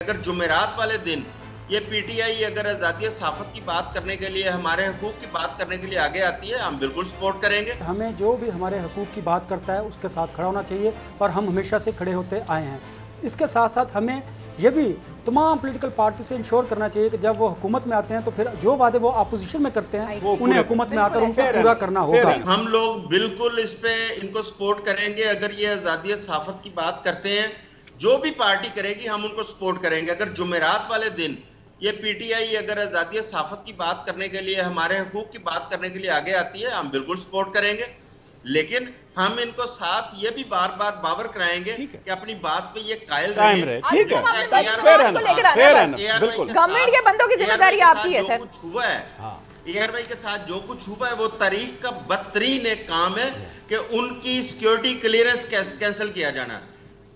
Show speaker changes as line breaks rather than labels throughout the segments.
अगर जुमेरात वाले दिन ये पीटीआई अगर आज़ादी सहाफ़त की बात करने के लिए, हमारे हकूक़ की बात करने के लिए आगे आती है, हम बिल्कुल सपोर्ट करेंगे।
हमें जो भी हमारे हकूक़ की बात करता है उसके साथ खड़ा होना चाहिए और हम हमेशा से खड़े होते आए हैं। इसके साथ साथ हमें ये भी तमाम पॉलिटिकल पार्टी से इंश्योर करना चाहिए कि जब वो हुकूमत में आते हैं तो फिर जो वादे वो अपोजिशन में करते हैं उन्हें हुकूमत में आकर उनको पूरा करना होगा।
हम लोग बिल्कुल इस पे इनको सपोर्ट करेंगे। अगर ये आज़ादी सहाफ़त की बात करते हैं, जो भी पार्टी करेगी हम उनको सपोर्ट करेंगे। अगर जुमेरात वाले दिन ये पीटीआई अगर आज़ादी सहाफ़त की बात करने के लिए, हमारे हकूक़ की बात करने के लिए आगे आती है, हम बिल्कुल सपोर्ट करेंगे। लेकिन हम इनको साथ ये भी बार बार बावर कराएंगे कि अपनी बात पे ये कायल रहे।
ठीक है,
गवर्नमेंट के बंदों की जिम्मेदारी आपकी है सर।
कुछ हुआ है एयर भाई के साथ, जो कुछ हुआ है वो तारीख का बदतरीन एक काम है कि उनकी सिक्योरिटी क्लियरेंस कैंसिल किया जाना,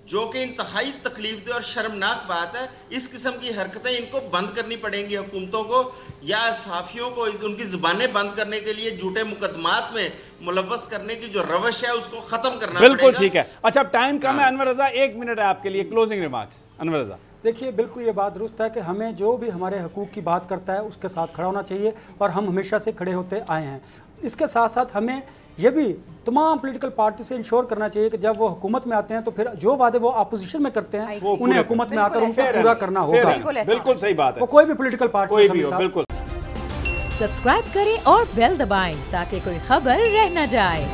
जो कि इंतहाई तकलीफदेह और शर्मनाक बात है। इस किस्म की हरकतें इनको बंद करनी पड़ेंगी हुकूमतों को, या सहाफ़ियों को उनकी जुबानें बंद करने के लिए झूठे मुकदमात में मुलव्वस करने की जो रवश है उसको खत्म करना पड़ेगा।
बिल्कुल ठीक है। अच्छा, अब टाइम कम है। अनवर रजा, 1 मिनट है आपके लिए, क्लोजिंग रिमार्क्स। अनवर रजा,
देखिए, बिल्कुल ये बात दुरुस्त है कि हमें जो भी हमारे हकूक़ की बात करता है उसके साथ खड़ा होना चाहिए और हम हमेशा से खड़े होते आए हैं। इसके साथ साथ हमें ये भी तमाम पॉलिटिकल पार्टी से इंश्योर करना चाहिए कि जब वो हुकूमत में आते हैं तो फिर जो वादे वो अपोजिशन में करते हैं उन्हें हुकूमत में आकर उनको पूरा करना होगा।
बिल्कुल सही बात है।
वो कोई भी पॉलिटिकल पार्टी
कोई भी हो, बिल्कुल।
सब्सक्राइब करें और बेल दबाएं ताकि कोई खबर रह न जाए।